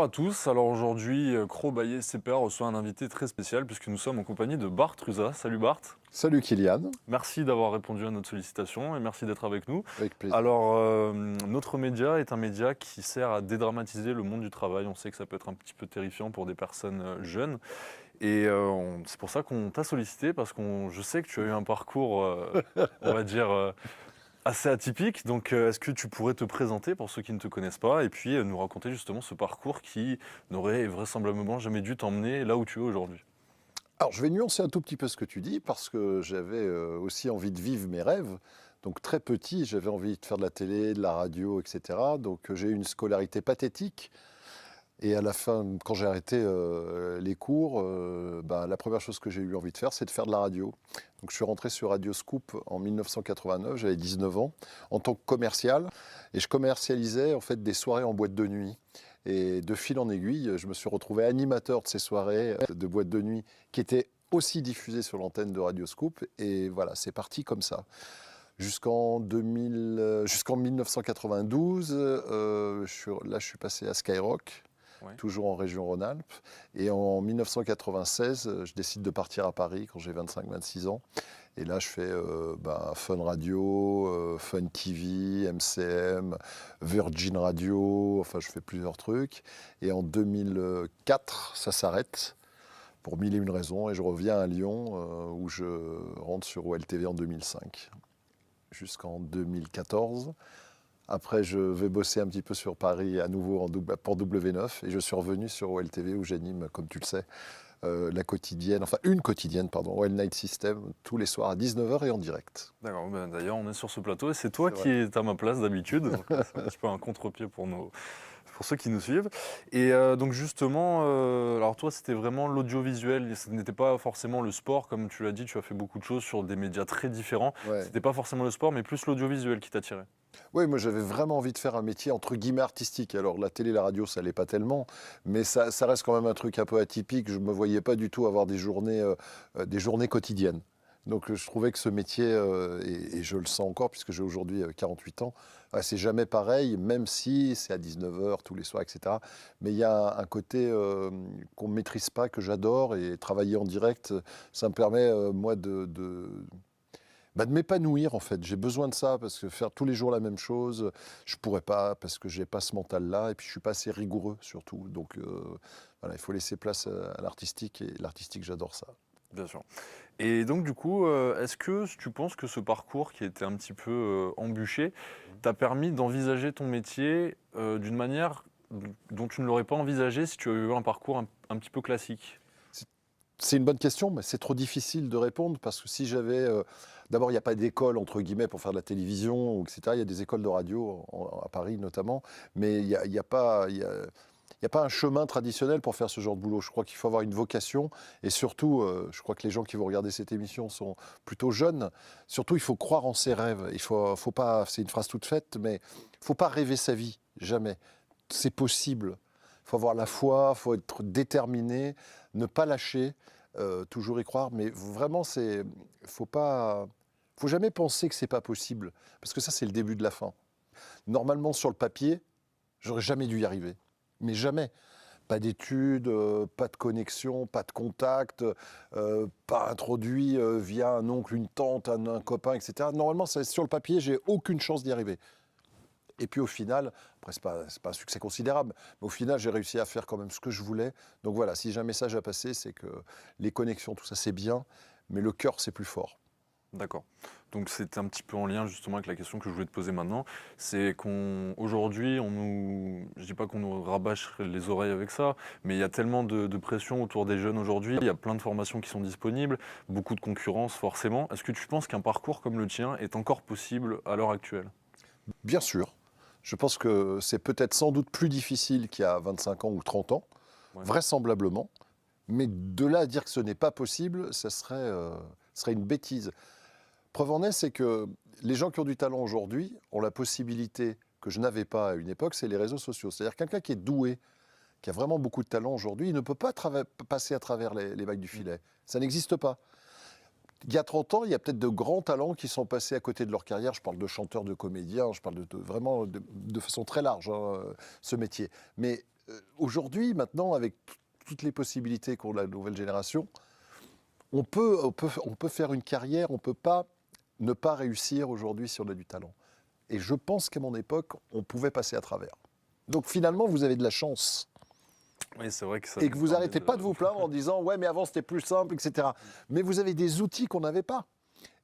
à tous. Alors aujourd'hui, Cro Baillet CPA reçoit un invité très spécial puisque nous sommes en compagnie de Bart Ruza. Salut Bart. Salut Kylian, Merci d'avoir répondu à notre sollicitation et merci d'être avec nous. avec plaisir. Alors, notre média est un média qui sert à dédramatiser le monde du travail. On sait que ça peut être un petit peu terrifiant pour des personnes jeunes. Et c'est pour ça qu'on t'a sollicité parce que je sais que tu as eu un parcours, on va dire, assez atypique. Donc, est-ce que tu pourrais te présenter pour ceux qui ne te connaissent pas et puis nous raconter justement ce parcours qui n'aurait vraisemblablement jamais dû t'emmener là où tu es aujourd'hui? Alors je vais nuancer un tout petit peu ce que tu dis parce que j'avais aussi envie de vivre mes rêves. Donc très petit, j'avais envie de faire de la télé, de la radio, etc. Donc j'ai eu une scolarité pathétique. Et à la fin, quand j'ai arrêté les cours, la première chose que j'ai eu envie de faire, c'est de faire de la radio. Donc je suis rentré sur Radio Scoop en 1989, j'avais 19 ans, en tant que commercial. Et je commercialisais en fait des soirées en boîte de nuit. Et de fil en aiguille, je me suis retrouvé animateur de ces soirées de boîte de nuit qui étaient aussi diffusées sur l'antenne de Radio Scoop. Et voilà, c'est parti comme ça. Jusqu'en 1992, je suis passé à Skyrock. Ouais. Toujours en région Rhône-Alpes. Et en 1996, je décide de partir à Paris quand j'ai 25-26 ans. Et là, je fais Fun Radio, Fun TV, MCM, Virgin Radio, enfin, je fais plusieurs trucs. Et en 2004, ça s'arrête pour mille et une raisons. Et je reviens à Lyon, où je rentre sur OLTV en 2005, jusqu'en 2014. Après, je vais bosser un petit peu sur Paris à nouveau pour W9 et je suis revenu sur OLTV où j'anime, comme tu le sais, une quotidienne, OL Night System, tous les soirs à 19h et en direct. D'accord, d'ailleurs on est sur ce plateau et c'est toi C'est qui vrai. es à ma place d'habitude. Donc, c'est un petit peu un contre-pied pour ceux qui nous suivent. Et donc justement, alors toi c'était vraiment l'audiovisuel, ce n'était pas forcément le sport, comme tu l'as dit, tu as fait beaucoup de choses sur des médias très différents. Ouais. C'était pas forcément le sport, mais plus l'audiovisuel qui t'attirait. Oui, moi j'avais vraiment envie de faire un métier entre guillemets artistique. Alors la télé, la radio, ça l'est pas tellement, mais ça reste quand même un truc un peu atypique. Je me voyais pas du tout avoir des journées quotidiennes. Donc je trouvais que ce métier, et je le sens encore puisque j'ai aujourd'hui 48 ans, c'est jamais pareil, même si c'est à 19h tous les soirs, etc. Mais il y a un côté qu'on ne maîtrise pas, que j'adore, et travailler en direct, ça me permet, moi, de m'épanouir en fait. J'ai besoin de ça parce que faire tous les jours la même chose, je pourrais pas parce que j'ai pas ce mental-là et puis je suis pas assez rigoureux surtout. Donc voilà, il faut laisser place à l'artistique et l'artistique, j'adore ça. Bien sûr. Et donc du coup, est-ce que tu penses que ce parcours qui était un petit peu embûché t'a permis d'envisager ton métier d'une manière dont tu ne l'aurais pas envisagé si tu avais eu un parcours un petit peu classique? C'est une bonne question, mais c'est trop difficile de répondre parce que si j'avais... D'abord, il n'y a pas d'école, entre guillemets, pour faire de la télévision, etc. Il y a des écoles de radio, à Paris notamment, mais il y a pas... Il n'y a pas un chemin traditionnel pour faire ce genre de boulot. Je crois qu'il faut avoir une vocation et surtout, je crois que les gens qui vont regarder cette émission sont plutôt jeunes. Surtout, il faut croire en ses rêves. Il faut pas, c'est une phrase toute faite, mais il ne faut pas rêver sa vie, jamais. C'est possible. Il faut avoir la foi, il faut être déterminé, ne pas lâcher, toujours y croire. Mais vraiment, faut jamais penser que c'est pas possible, parce que ça, c'est le début de la fin. Normalement, sur le papier, j'aurais jamais dû y arriver. Mais jamais. Pas d'études, pas de connexion, pas de contact, pas introduit via un oncle, une tante, un copain, etc. Normalement, sur le papier, j'ai aucune chance d'y arriver. Et puis au final, après c'est pas un succès considérable, mais au final j'ai réussi à faire quand même ce que je voulais. Donc voilà, si j'ai un message à passer, c'est que les connexions, tout ça c'est bien, mais le cœur c'est plus fort. D'accord. Donc c'est un petit peu en lien justement avec la question que je voulais te poser maintenant. C'est qu'aujourd'hui, je dis pas qu'on nous rabâche les oreilles avec ça, mais il y a tellement de pression autour des jeunes aujourd'hui. Il y a plein de formations qui sont disponibles, beaucoup de concurrence forcément. Est-ce que tu penses qu'un parcours comme le tien est encore possible à l'heure actuelle? Bien sûr, je pense que c'est peut-être sans doute plus difficile qu'il y a 25 ans ou 30 ans, Ouais. vraisemblablement, mais de là à dire que ce n'est pas possible, ce serait une bêtise. Preuve en est, c'est que les gens qui ont du talent aujourd'hui ont la possibilité que je n'avais pas à une époque, c'est les réseaux sociaux. C'est-à-dire quelqu'un qui est doué, qui a vraiment beaucoup de talent aujourd'hui, il ne peut pas passer à travers les vagues du filet. Ça n'existe pas. Il y a 30 ans, il y a peut-être de grands talents qui sont passés à côté de leur carrière. Je parle de chanteurs, de comédiens, je parle vraiment de façon très large, ce métier. Mais Aujourd'hui, maintenant, avec toutes les possibilités qu'ont la nouvelle génération, on peut faire une carrière, on ne peut pas ne pas réussir aujourd'hui si on a du talent. Et je pense qu'à mon époque, on pouvait passer à travers. Donc finalement, vous avez de la chance. Oui, c'est vrai que ça Et nous que vous permet n'arrêtez pas de vous plaindre en disant « ouais, mais avant c'était plus simple, etc. » Mais vous avez des outils qu'on n'avait pas.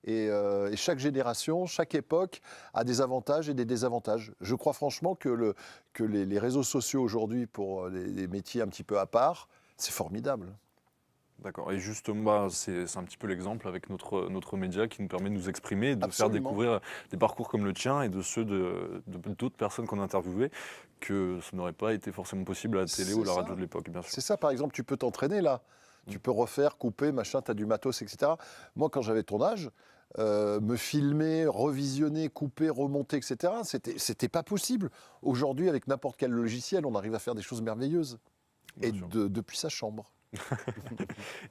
Et chaque génération, chaque époque a des avantages et des désavantages. Je crois franchement que les réseaux sociaux aujourd'hui pour les métiers un petit peu à part, c'est formidable. D'accord. Et justement, c'est un petit peu l'exemple avec notre média qui nous permet de nous exprimer, de faire Absolument. découvrir des parcours comme le tien et de ceux d'autres personnes qu'on a interviewées, que ça n'aurait pas été forcément possible à la télé ou à la C'est radio ça. de l'époque, bien sûr. C'est ça, par exemple, tu peux t'entraîner là. Tu peux refaire, couper, machin, tu as du matos, etc. Moi, quand j'avais ton âge, me filmer, revisionner, couper, remonter, etc., c'était pas possible. Aujourd'hui, avec n'importe quel logiciel, on arrive à faire des choses merveilleuses. Bien Et sûr. depuis sa chambre.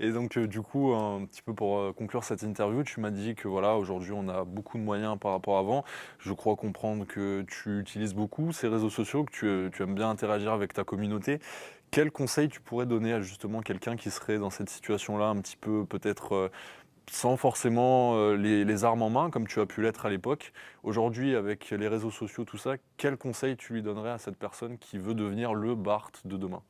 Et donc, du coup, un petit peu pour conclure cette interview, tu m'as dit que voilà, aujourd'hui, on a beaucoup de moyens par rapport à avant. Je crois comprendre que tu utilises beaucoup ces réseaux sociaux, que tu aimes bien interagir avec ta communauté. Quel conseil tu pourrais donner à justement quelqu'un qui serait dans cette situation-là, un petit peu peut-être sans forcément les armes en main, comme tu as pu l'être à l'époque. Aujourd'hui, avec les réseaux sociaux, tout ça, quel conseil tu lui donnerais à cette personne qui veut devenir le Bart de demain?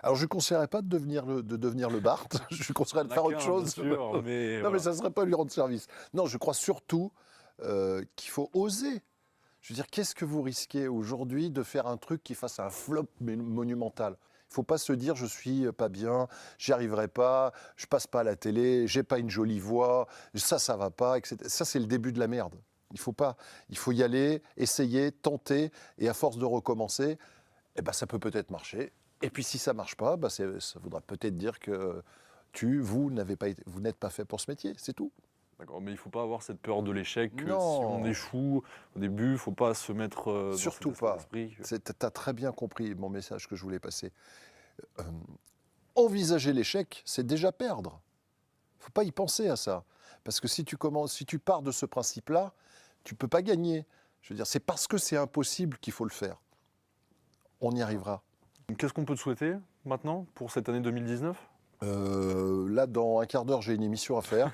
Alors, je ne conseillerais pas de devenir le Bart. Je lui conseillerais de faire autre chose. Bien sûr, mais Non, mais voilà. ça ne serait pas lui rendre service. Non, je crois surtout qu'il faut oser. Je veux dire, qu'est-ce que vous risquez aujourd'hui de faire un truc qui fasse un flop monumental? Il ne faut pas se dire je suis pas bien, j'y arriverai pas, je passe pas à la télé, j'ai pas une jolie voix, ça va pas, etc. Ça, c'est le début de la merde. Il faut pas. Il faut y aller, essayer, tenter, et à force de recommencer, eh ben, ça peut peut-être marcher. Et puis si ça marche pas, bah, ça voudra peut-être dire que vous n'êtes pas fait pour ce métier, c'est tout. D'accord, mais il ne faut pas avoir cette peur de l'échec. Que si on Non, échoue au début, il ne faut pas se mettre dans cet surtout état pas. d'esprit. Tu as très bien compris mon message que je voulais passer. Euh, Envisager l'échec, c'est déjà perdre. Il ne faut pas y penser à ça. Parce que si tu pars de ce principe-là, tu ne peux pas gagner. Je veux dire, c'est parce que c'est impossible qu'il faut le faire. On y arrivera. Qu'est-ce qu'on peut te souhaiter maintenant pour cette année 2019? Là, dans un quart d'heure, j'ai une émission à faire.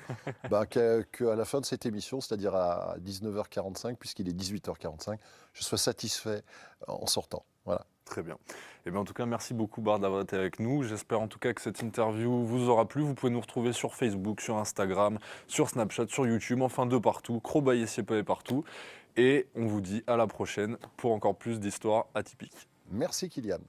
Bah, qu'à la fin de cette émission, c'est-à-dire à 19h45, puisqu'il est 18h45, je sois satisfait en sortant. Voilà. Très bien. Et bien, en tout cas, merci beaucoup Bart d'avoir été avec nous. J'espère en tout cas que cette interview vous aura plu. Vous pouvez nous retrouver sur Facebook, sur Instagram, sur Snapchat, sur YouTube, enfin de partout. Crobaye et Siepe partout. Et on vous dit à la prochaine pour encore plus d'histoires atypiques. Merci, Kylian.